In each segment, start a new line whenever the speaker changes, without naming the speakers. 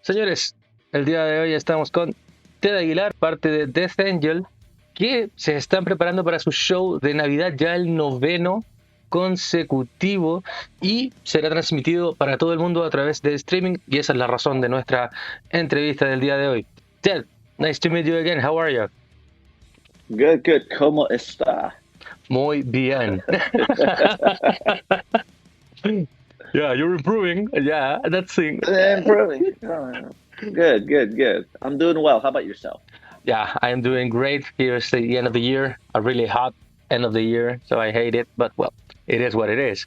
Señores, el día de hoy estamos con Ted Aguilar, parte de Death Angel, que se están preparando para su show de Navidad, ya el noveno consecutivo, y será transmitido para todo el mundo a través de streaming, y esa es la razón de nuestra entrevista del día de hoy. Ted, nice to meet you again. How are you?
Good, good. ¿Cómo está?
Muy bien. Yeah, you're improving. Yeah, that's thing.
Improving. Good, good, good. I'm doing well. How about yourself?
Yeah, I am doing great. Here's the end of the year, a really hot end of the year, so I hate it, but well, it is what it is.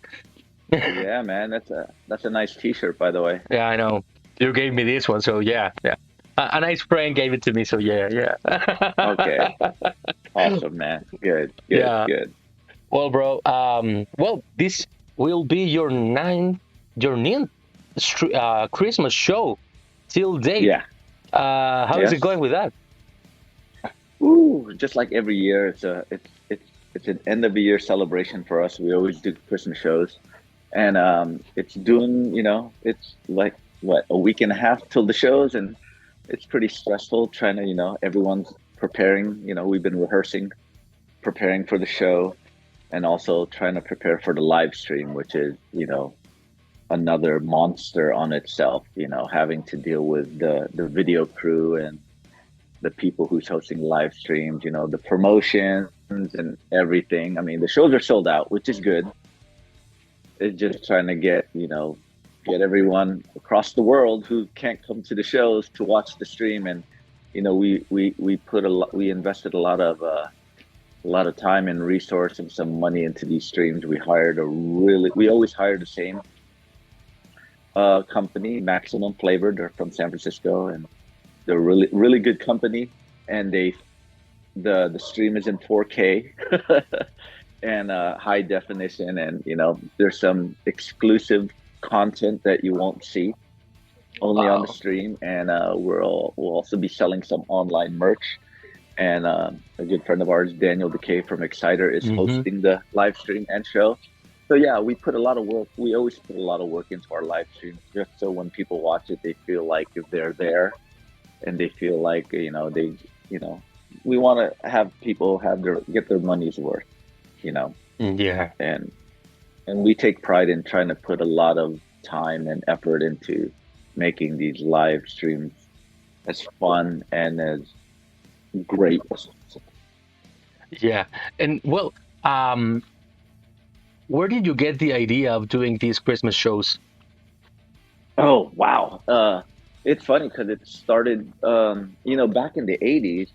Yeah, man. That's a nice T-shirt, by the way.
Yeah, I know. You gave me this one, so yeah, yeah. A nice friend gave it to me, so yeah,
Okay.
yeah.
Awesome, man. Good, good,
Yeah.
good.
Well, bro. Well, this will be your ninth Christmas show till date.
Yeah.
How is it going
Yes.
with that?
Ooh, just like every year, it's an end of the year celebration for us. We always do Christmas shows, and it's doing, it's like what, a week and a half till the shows, and it's pretty stressful trying to, everyone's preparing. We've been rehearsing, preparing for the show, and also trying to prepare for the live stream, which is, another monster on itself, having to deal with the video crew and the people who's hosting live streams, the promotions and everything. I mean, the shows are sold out, which is good. It's just trying to get everyone across the world who can't come to the shows to watch the stream. And we put we invested a lot of time and resource and some money into these streams. We always hire the same company, Maximum Flavor. They're from San Francisco, and they're really really good company. And the stream is in 4K and high definition, and there's some exclusive content that you won't see only on the
Wow.
stream. And we'll also be selling some online merch. And a good friend of ours, Daniel DeKay from Exciter, is
Hmm.
hosting the live stream and show. So yeah, we put a lot of work. We always put a lot of work into our live streams, just so when people watch it, they feel like if they're there, and they feel like you know, we want to have people get their money's worth, you know,
Yeah.
and we take pride in trying to put a lot of time and effort into making these live streams as fun and as great as possible.
Yeah. And well, um, where did you get the idea of doing these Christmas shows?
Oh wow. It's funny because it started back in the 80s.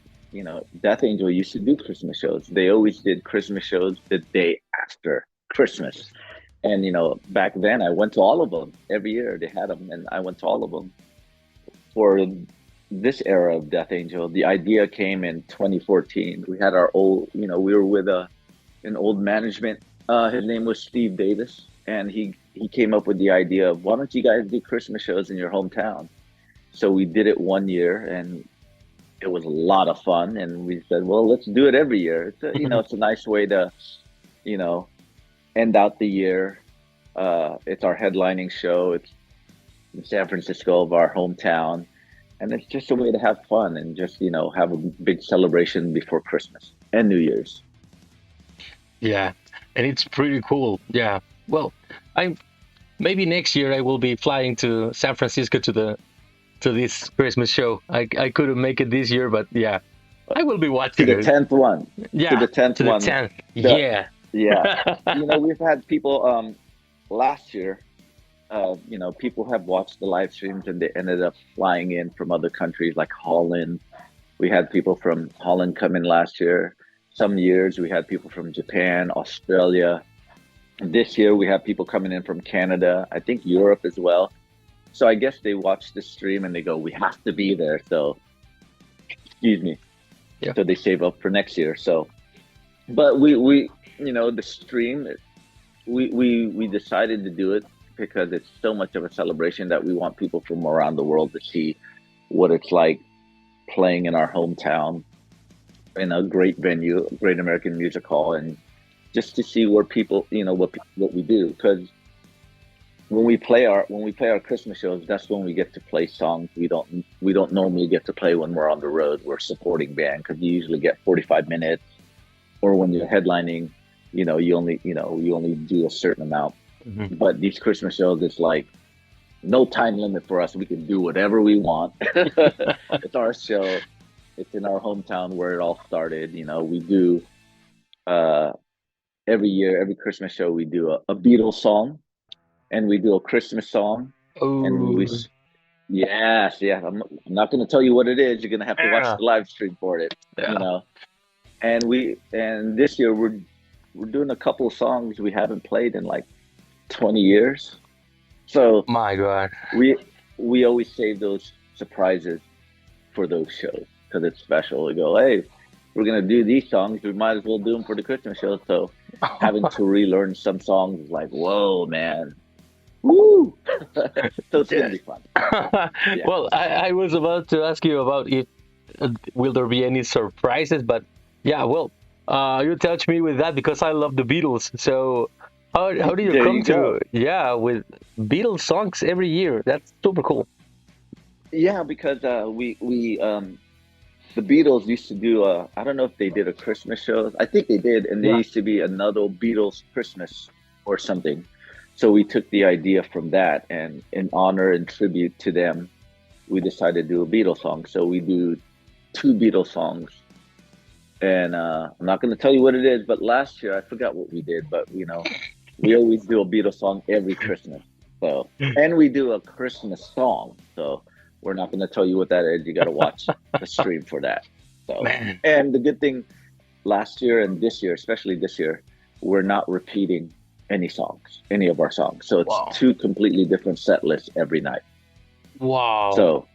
Death Angel used to do Christmas shows. They always did Christmas shows the day after Christmas. And back then I went to all of them. Every year they had them, and I went to all of them. For this era of Death Angel, the idea came in 2014. We had our we were with an old management. His name was Steve Davis, and he came up with the idea of, why don't you guys do Christmas shows in your hometown? So we did it one year, and it was a lot of fun. And we said, well, let's do it every year. It's a nice way to you know end out the year. It's our headlining show. It's in San Francisco, of our hometown, and it's just a way to have fun and just have a big celebration before Christmas and New Year's.
Yeah, and it's pretty cool. Yeah. Well, I maybe next year I will be flying to San Francisco to this Christmas show. I couldn't make it this year, but yeah, I will be
To
watching
the
it.
10th one, to
Yeah,
the 10th
to the
one.
10th.
The
Yeah.
Yeah, we've had people last year. People have watched the live streams, and they ended up flying in from other countries like Holland. We had people from Holland come in last year. Some years we had people from Japan, Australia. This year we have people coming in from Canada, I think Europe as well. So I guess they watch the stream and they go, "We have to be there." So, excuse me.
Yeah.
So they save up for next year. So, but we the stream, we decided to do it because it's so much of a celebration that we want people from around the world to see what it's like playing in our hometown in a great venue, great American music hall, and just to see where people, what we do. Because when we play our Christmas shows, that's when we get to play songs we don't normally get to play when we're on the road. We're supporting band because you usually get 45 minutes, or when you're headlining, you only do a certain amount.
Mhm.
But these Christmas shows, it's like no time limit for us. We can do whatever we want. It's our show. It's in our hometown where it all started. We do uh, every year, every Christmas show, we do a Beatles song, and we do a Christmas song, and
Oh,
yes, yeah. I'm not going to tell you what it is. You're going to have to watch
yeah,
the live stream for it. You
yeah.
know, and this year we're doing a couple of songs we haven't played in like 20 years. So
My God.
we we always save those surprises for those shows because it's special. We go, hey, we're gonna do these songs. We might as well do them for the Christmas show. So having to relearn some songs is like, whoa, man, woo! So it's gonna
Yeah.
be fun. Yeah.
Well, I was about to ask you about if will there be any surprises, but yeah, well, you touched me with that because I love the Beatles. So how do you
There
come
you go.
to yeah with Beatles songs every year? That's super cool.
Yeah, because we the Beatles used to do I don't know if they did a Christmas show. I think they did, and there
Yeah.
used to be another Beatles Christmas or something. So we took the idea from that, and in honor and tribute to them, we decided to do a Beatles song. So we do two Beatles songs, and I'm not going to tell you what it is. But last year I forgot what we did, but we always do a Beatles song every Christmas. So, and we do a Christmas song. So we're not going to tell you what that is. You got to watch the stream for that. So,
Man,
and the good thing last year and this year, especially this year, we're not repeating any of our songs. So it's
wow,
two completely different set lists every night.
wow.
So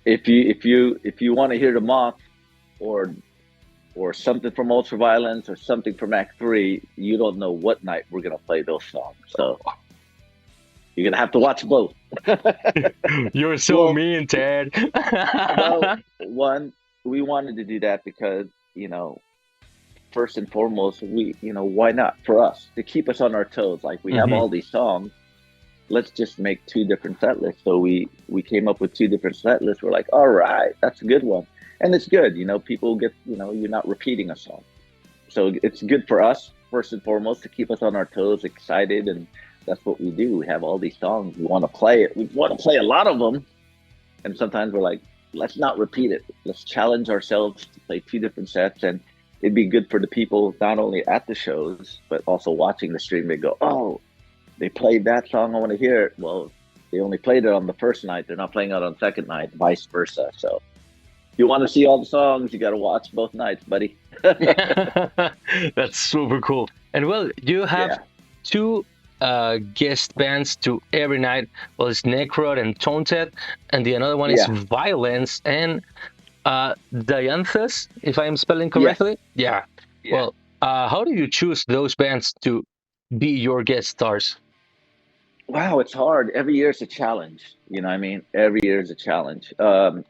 if you want to hear the moth or something from Ultraviolence or something from Act Three, you don't know what night we're gonna play those songs. So you're gonna have to watch both.
You're so
Well,
mean, Ted.
well, one, we wanted to do that because first and foremost, why not for us to keep us on our toes? Like we have
Hmm.
all these songs, let's just make two different set lists. So we came up with two different set lists. We're like, all right, that's a good one, and it's good. People get, you're not repeating a song, so it's good for us first and foremost to keep us on our toes, excited, and that's what we do. We have all these songs. We want to play it. We want to play a lot of them, and sometimes we're like, let's not repeat it. Let's challenge ourselves to play two different sets, and it'd be good for the people not only at the shows but also watching the stream. They go, oh, they played that song. I want to hear it. Well, they only played it on the first night. They're not playing it on the second night, vice versa. So if you want to see all the songs, you got to watch both nights, buddy.
That's super cool. And well, you have
Yeah.
two guest bands to every night. Well, it's Necrod and Taunted, and the another one is
Yeah.
Violence and Dianthus, if I'm spelling
Yes.
correctly. Yeah.
Yeah.
Well, how do you choose those bands to be your guest stars?
Wow, it's hard. Every year is a challenge. You know what I mean? Every year is a challenge.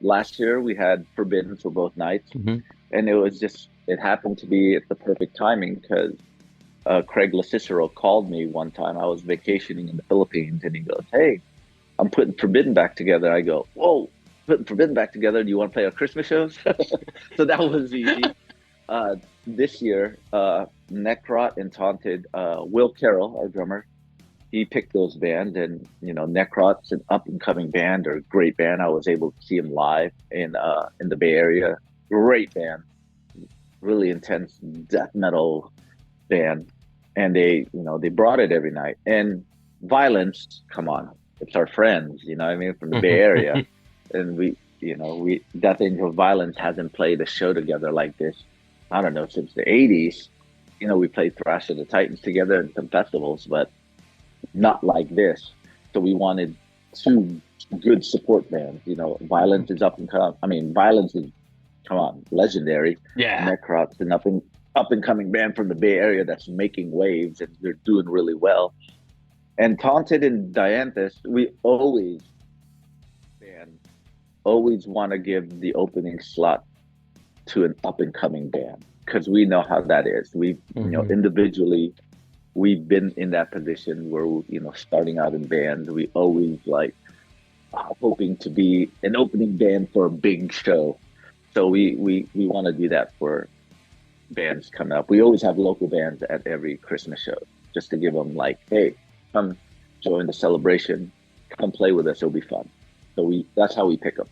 Last year we had Forbidden for both nights,
Hmm.
and it happened to be at the perfect timing because Craig LaCicero called me one time. I was vacationing in the Philippines, and he goes, "Hey, I'm putting Forbidden back together." I go, "Whoa, putting Forbidden back together? Do you want to play our Christmas shows?" So that was easy. Uh, this year, Necrot and Taunted, Will Carroll, our drummer, he picked those bands, and Necrot's an up and coming band or great band. I was able to see him live in the Bay Area. Great band, really intense death metal band, and they brought it every night. And Violence, come on, it's our friends, what I mean, from the Bay Area, and we Death Angel Violence hasn't played a show together like this, I don't know, since the '80s. We played Thrash of the Titans together in some festivals, but not like this. So we wanted two good support bands. Violence is up and come. I mean, Violence is, come on, legendary.
Yeah.
Necrot's an up and coming band from the Bay Area that's making waves, and they're doing really well. And Taunted and Dianthus, we always want to give the opening slot to an up and coming band because we know how that is. We
Mhm.
individually we've been in that position where, starting out in bands, we always like hoping to be an opening band for a big show. So we want to do that for bands coming up. We always have local bands at every Christmas show just to give them like, hey, come join the celebration, come play with us, it'll be fun. So that's how we pick them.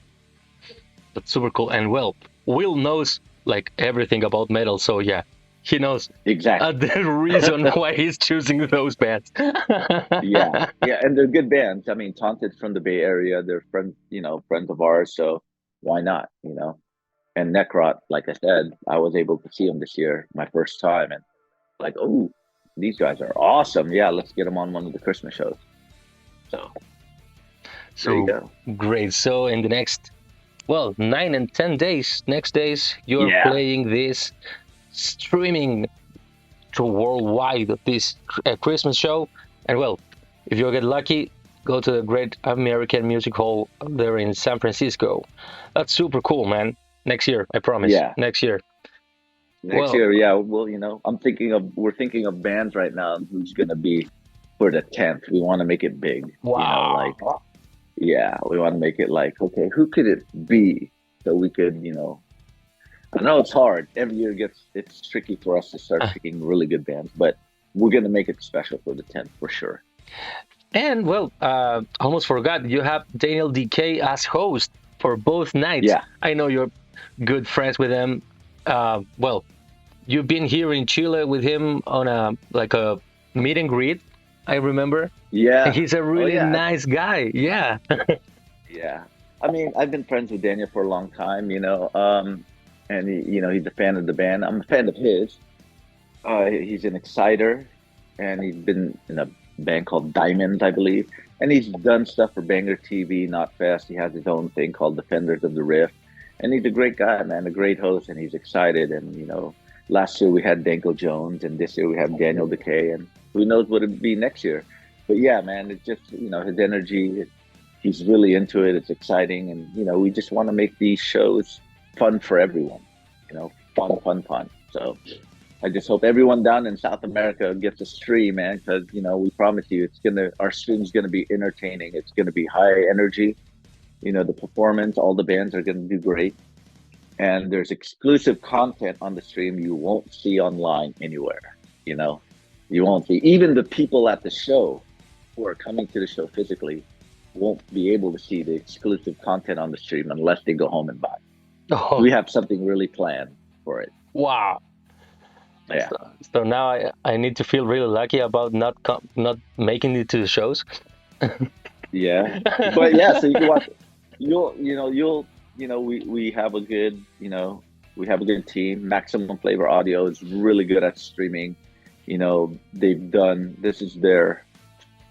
That's super cool. And well, Will knows like everything about metal, so yeah, he knows
exactly
the reason why he's choosing those bands.
yeah, and they're good bands. I mean, Taunted's from the Bay Area. They're friends of ours. So why not? And Necrot, like I said, I was able to see them this year, my first time, and like, oh, these guys are awesome. Yeah, let's get them on one of the Christmas shows. So there you go.
Great. So in the next, 9 and 10 days, next days, you're playing this, streaming to worldwide this Christmas show. And well, if you get lucky, go to the Great American Music Hall there in San Francisco. That's super cool, man. Next year, I promise.
Yeah.
Next year.
Next year, yeah. Well, we're thinking of bands right now who's going to be for the 10th. We want to make it big.
Wow.
We want to make it like, okay, who could it be? So we could, I know it's hard. Every year it's tricky for us to start picking really good bands, but we're going to make it special for the 10th for sure.
And almost forgot, you have Daniel DK as host for both nights.
Yeah.
I know you're good friends with him. You've been here in Chile with him on a meet and greet, I remember.
Yeah.
And he's a really nice guy. Yeah.
Yeah. I mean, I've been friends with Daniel for a long time, and he's a fan of the band. I'm a fan of his. He's an exciter, and he's been in a band called Diamonds, I believe. And he's done stuff for Banger TV, Not Fest. He has his own thing called Defenders of the Rift. And he's a great guy, man, a great host, and he's excited. And, last year we had Danko Jones, and this year we have Daniel DeKay, and who knows what it'll be next year. But yeah, man, it's just, his energy, he's really into it. It's exciting. And, we just want to make these shows fun for everyone, fun. So I just hope everyone down in South America gets a stream, man, because, we promise you our stream's going to be entertaining. It's going to be high energy. The performance, all the bands are going to do great. And there's exclusive content on the stream you won't see online anywhere. You won't see. Even the people at the show who are coming to the show physically won't be able to see the exclusive content on the stream unless they go home and buy. We have something really planned for it.
Wow.
Yeah.
So now I need to feel really lucky about not making it to the shows.
Yeah. But yeah, so you can watch. We have a good, we have a good team. Maximum Flavor Audio is really good at streaming. This is their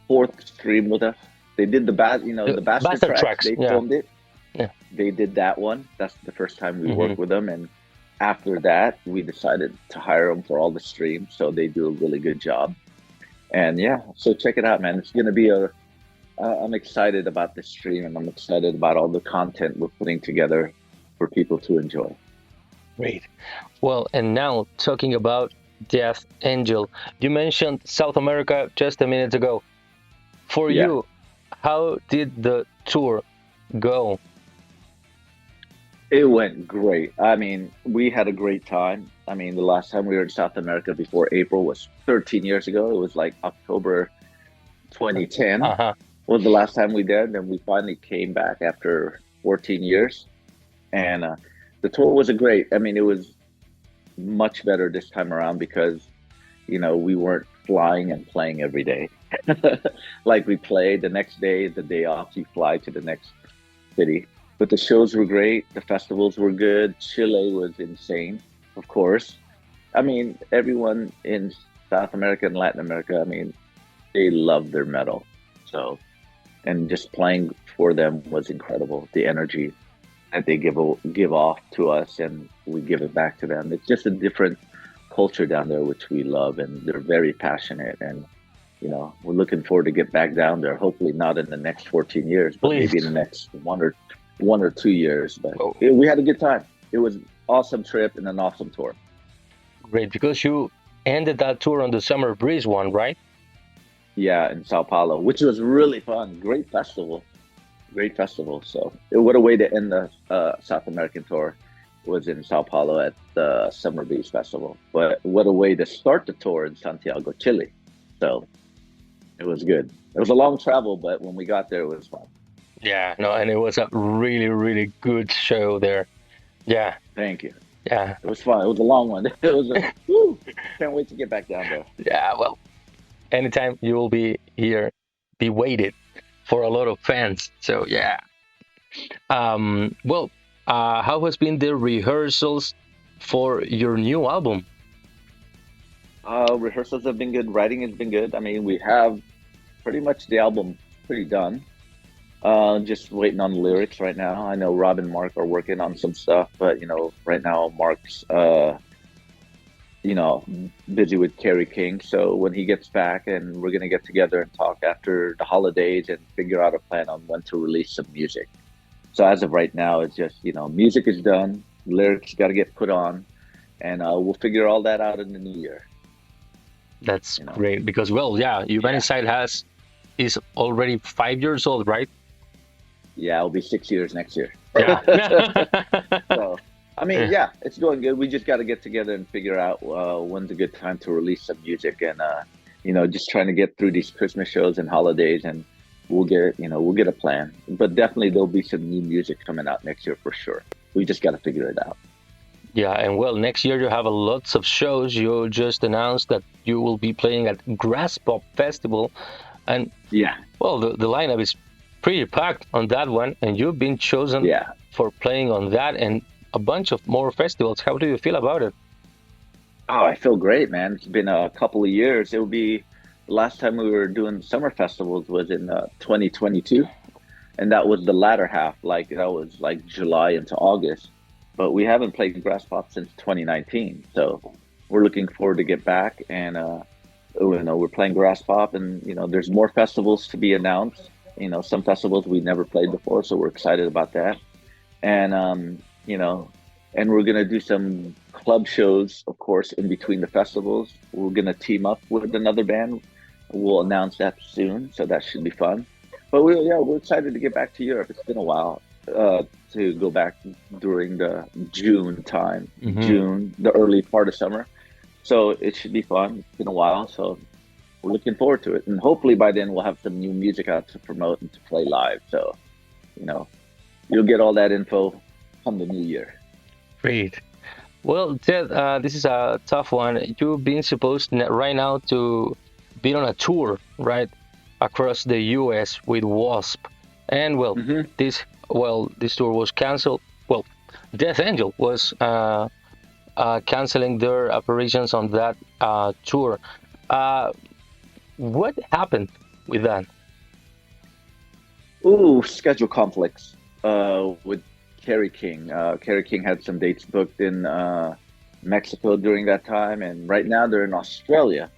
4th stream with us. They did the Bastard tracks. They filmed it. Yeah. They did that one. That's the first time we worked with them. And after that, we decided to hire them for all the streams. So they do a really good job. And yeah, so check it out, man. It's going to be I'm excited about the stream, and I'm excited about all the content we're putting together for people to enjoy.
Great. Well, and now talking about Death Angel, you mentioned South America just a minute ago. For you, how did the tour go?
It went great. I mean, we had a great time. I mean, the last time we were in South America before April was 13 years ago. It was like October 2010. Was the last time we did, and we finally came back after 14 years. And the tour was great. I mean, it was much better this time around because, we weren't flying and playing every day. Like we played the next day, the day off, you fly to the next city. But the shows were great. The festivals were good. Chile was insane, of course. I mean, everyone in South America and Latin America, I mean, they love their metal. So, and just playing for them was incredible. The energy that they give off to us, and we give it back to them. It's just a different culture down there, which we love, and they're very passionate. And we're looking forward to get back down there. Hopefully, not in the next 14 years, but maybe in the next one or 2 years. But we had a good time. It was an awesome trip and an awesome tour.
Great, because you ended that tour on the Summer Breeze one, right?
Yeah, in Sao Paulo, which was really fun. Great festival. Great festival. So what a way to end the South American tour was in Sao Paulo at the Summer Beach Festival. But what a way to start the tour in Santiago, Chile. So it was good. It was a long travel, but when we got there, it was fun.
Yeah, no, and it was a really, really good show there. Yeah,
Thank you.
yeah,
It was fun. It was a long one. It was a, whew, can't wait to get back down there.
yeah. Well, anytime you will be here, be waited for a lot of fans. So yeah. Well, how has been the rehearsals for your new album?
Rehearsals have been good. Writing has been good. I mean, we have pretty much the album pretty done. Just waiting on the lyrics right now. I know Rob and Mark are working on some stuff, but right now Mark's busy with Kerry King. So when he gets back, and we're gonna get together and talk after the holidays and figure out a plan on when to release some music. So as of right now, it's just music is done, lyrics got to get put on, and we'll figure all that out in the new year.
That's great because, well, yeah, Humanicide is already 5 years old, right?
Yeah, it'll be 6 years next year.
Yeah.
So, I mean, yeah, it's going good. We just got to get together and figure out when's a good time to release some music, and just trying to get through these Christmas shows and holidays, and we'll get a plan. But definitely there'll be some new music coming out next year for sure. We just got to figure it out.
Yeah, and well, next year you have a lots of shows. You just announced that you will be playing at Grass Pop Festival, and
yeah,
well, the lineup is pretty packed on that one, and you've been chosen for playing on that and a bunch of more festivals. How do you feel about it?
Oh, I feel great, man. It's been a couple of years. It will be the last time we were doing summer festivals was in 2022, and that was the latter half. Like that was like July into August. But we haven't played Grass Pop since 2019, so we're looking forward to get back. And we're playing Grass Pop, and there's more festivals to be announced. Some festivals we never played before, so we're excited about that. And and we're gonna do some club shows, of course, in between the festivals. We're gonna team up with another band. We'll announce that soon, so that should be fun. But we're excited to get back to Europe. It's been a while. To go back during the June time, the early part of summer. So it should be fun. It's been a while, so we're looking forward to it. And hopefully by then we'll have some new music out to promote and to play live. So, you'll get all that info come the new year.
Great. Well, Ted, this is a tough one. You've been supposed right now to be on a tour, right, across the U.S. with Wasp. And well, this tour was canceled. Well, Death Angel was canceling their operations on that tour. What happened with that?
Ooh, schedule conflicts with Kerry King. Kerry King had some dates booked in Mexico during that time, and right now they're in Australia.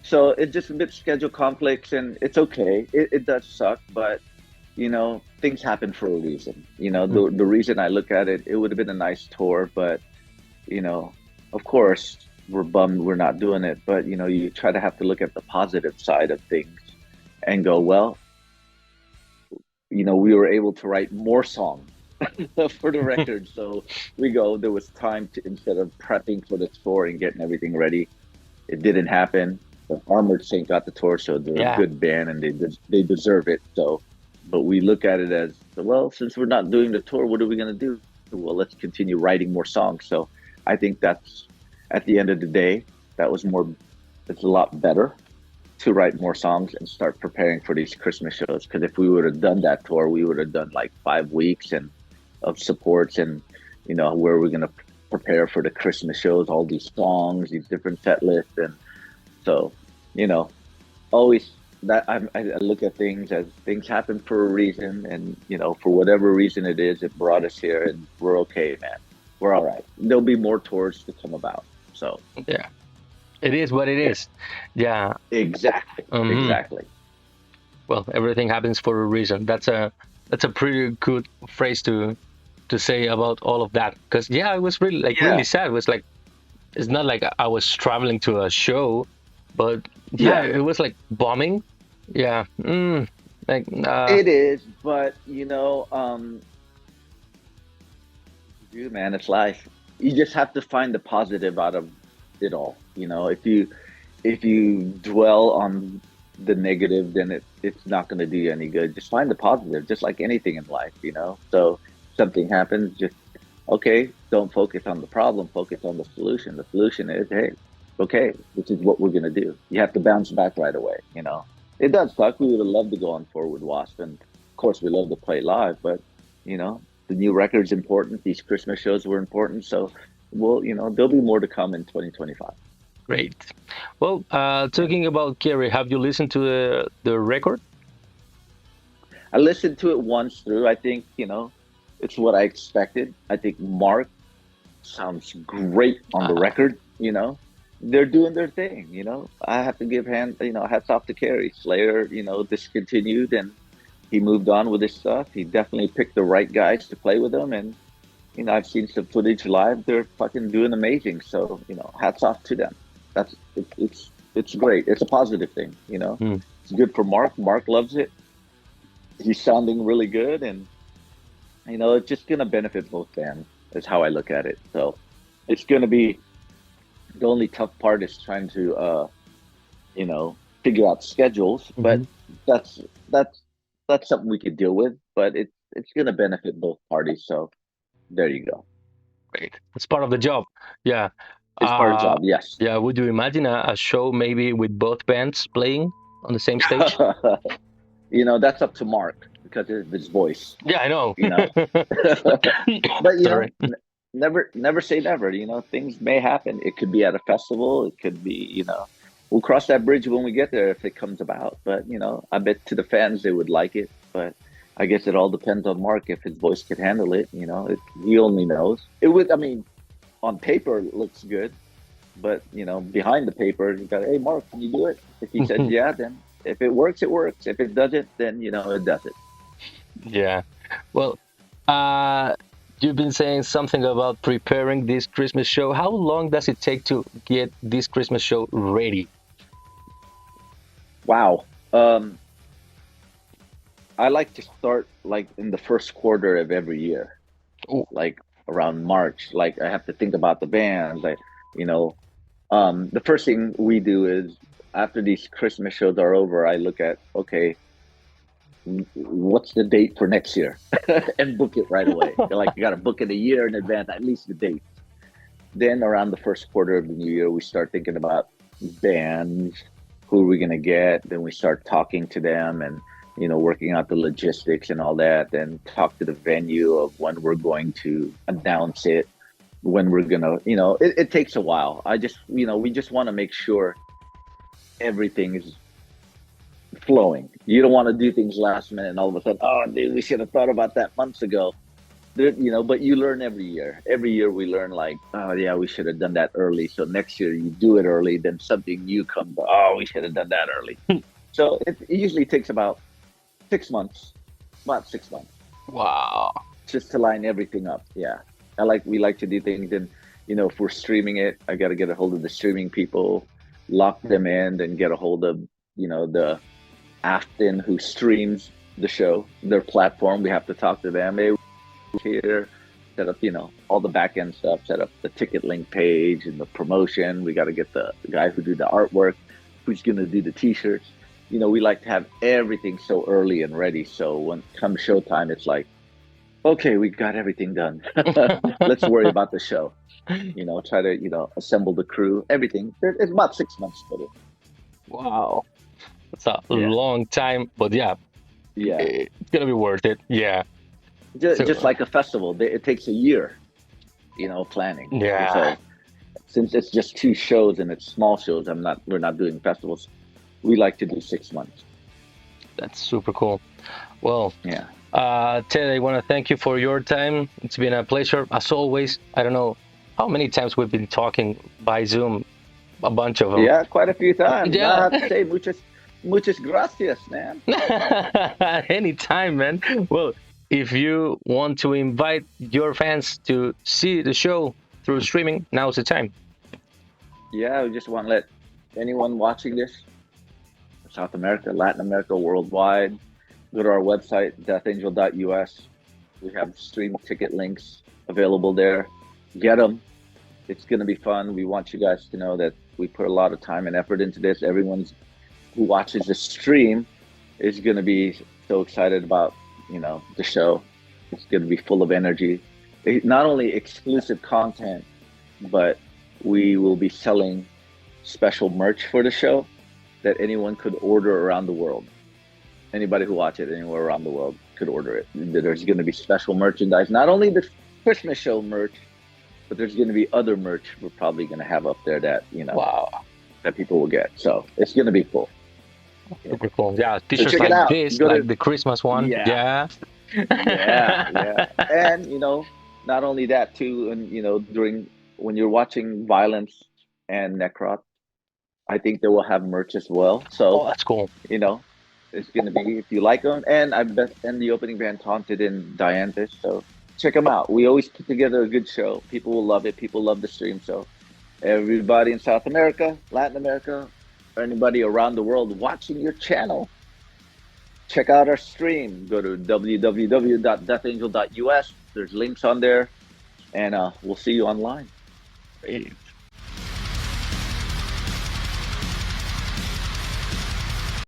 So it's just a bit schedule conflicts, and it's okay. It does suck, but things happen for a reason. The reason I look at it, it would have been a nice tour, but of course we're bummed we're not doing it. But you try to have to look at the positive side of things and go, well, we were able to write more songs for the record. So there was time to, instead of prepping for the tour and getting everything ready, it didn't happen. The Armored Saint got the tour, so they're a good band and they deserve it. So, but we look at it as, well, since we're not doing the tour, what are we going to do? Well, let's continue writing more songs. So I think that's, at the end of the day, it's a lot better to write more songs and start preparing for these Christmas shows. Because if we would have done that tour, we would have done like 5 weeks of supports and, where we're going to prepare for the Christmas shows, all these songs, these different set lists. And so, always that I look at things as things happen for a reason, and for whatever reason it is, it brought us here, and we're okay, man. We're all right. There'll be more tours to come about. So
yeah, it is what it is. Yeah,
exactly. Exactly.
Well, everything happens for a reason. That's a pretty good phrase to say about all of that. Because it was really really sad. It was like it's not like I was traveling to a show, but yeah,
Yeah,
it was like bombing. Yeah. Like
it is, but dude, man, it's life. You just have to find the positive out of it all. If you dwell on the negative, then it's not going to do you any good. Just find the positive, just like anything in life. So something happens, just okay, don't focus on the problem, focus on the solution. The solution is, hey, okay, this is what we're going to do. You have to bounce back right away. It does suck. We would have loved to go on tour with Wasp, and of course we love to play live, but you know the new record's important. These Christmas shows were important, so there'll be more to come in 2025.
great. Well,
Yeah.
talking about Kerry, have you listened to the record?
I listened to it once through. I think, it's what I expected. I think Mark sounds great on the
Uh,
record. They're doing their thing. I have to give hats off to Kerry. Slayer, discontinued and he moved on with his stuff. He definitely picked the right guys to play with him. And, I've seen some footage live. They're fucking doing amazing. So, hats off to them. It's great. It's a positive thing.
hmm,
It's good for Mark. Mark loves it. He's sounding really good, and it's just gonna benefit both bands. Is how I look at it. So it's gonna be the only tough part is trying to figure out schedules, but
mhm.
that's that's that's something we could deal with. But it's gonna benefit both parties. So there you go.
Great. It's part of the job. Yeah.
It's part of the
Uh,
job. Yes.
yeah. Would you imagine a show maybe with both bands playing on the same stage?
That's up to Mark because of his voice.
Yeah, I know.
You know, but
Sorry.
never say never. Things may happen. It could be at a festival. It could be. We'll cross that bridge when we get there if it comes about. But I bet to the fans they would like it. But I guess it all depends on Mark if his voice could handle it. He only knows. It would. I mean, on paper it looks good, but behind the paper you got, hey Mark, can you do it? If he says yeah, then if it works, it works. If it doesn't, then it doesn't.
Yeah. Well, uh, you've been saying something about preparing this Christmas show. How long does it take to get this Christmas show ready?
Wow. I like to start like in the first quarter of every year,
Oh,
like around March. Like I have to think about the bands. You know, the first thing we do is after these Christmas shows are over, I look at, okay, what's the date for next year and book it right away. Like you got to book it a year in advance, at least the date. Then around the first quarter of the new year, we start thinking about bands, who are we going to get? Then we start talking to them and, working out the logistics and all that. Then talk to the venue of when we're going to announce it, when we're going to, it takes a while. We just want to make sure everything is flowing. You don't want to do things last minute and all of a sudden, oh, dude, we should have thought about that months ago. But you learn every year. Every year we learn like, oh yeah, we should have done that early. So next year you do it early, then something new comes. Oh, we should have done that early. So it usually takes about 6 months, about 6 months,
wow.
just to line everything up. Yeah, we like to do things, and if we're streaming it, I got to get a hold of the streaming people, lock them in, and get a hold of the Afton who streams the show, their platform. We have to talk to them. Hey, here, set up, all the back end stuff, set up the ticket link page and the promotion. We got to get the guy who do the artwork, who's going to do the t-shirts. We like to have everything so early and ready. So when come showtime, it's like, okay, we got everything done. Let's worry about the show. Try to, assemble the crew, everything. It's about 6 months for it.
Wow. It's a
Yeah.
long time, but yeah,
Yeah.
it's gonna be worth it. Yeah.
Just
So
like a festival, it takes a year, planning.
yeah,
So since it's just two shows and it's small shows, we're not doing festivals. We like to do 6 months.
that's super cool. Well,
Yeah.
Ted, I want to thank you for your time. It's been a pleasure as always. I don't know how many times we've been talking by Zoom, a bunch of them.
Yeah, quite a few times. I
Yeah.
have to say, muchas gracias, man.
Anytime, man. Well, if you want to invite your fans to see the show through streaming, now's the time.
yeah, we just want to let anyone watching this, South America, Latin America, worldwide, go to our website, deathangel.us. We have stream ticket links available there. Get them. It's going to be fun. We want you guys to know that we put a lot of time and effort into this. Everyone who watches the stream is going to be so excited about, the show. It's going to be full of energy. Not only exclusive content, but we will be selling special merch for the show that anyone could order around the world. Anybody who watches it anywhere around the world could order it. There's going to be special merchandise, not only the Christmas show merch, but there's going to be other merch we're probably going to have up there that,
Wow.
that people will get. So it's going to be cool.
Super cool. Yeah, t-shirts
check it
like
out.
this,
Go
like
to-
the Christmas one.
Yeah. Yeah. And, not only that too, and, during when you're watching violence and necrot, I think they will have merch as well. So,
Oh, that's cool.
it's going to be, if you like them. And the opening band Taunted and Dianthus. So check them out. We always put together a good show. People will love it. People love the stream. So everybody in South America, Latin America, or anybody around the world watching your channel, check out our stream. Go to www.deathangel.us. There's links on there, and we'll see you online.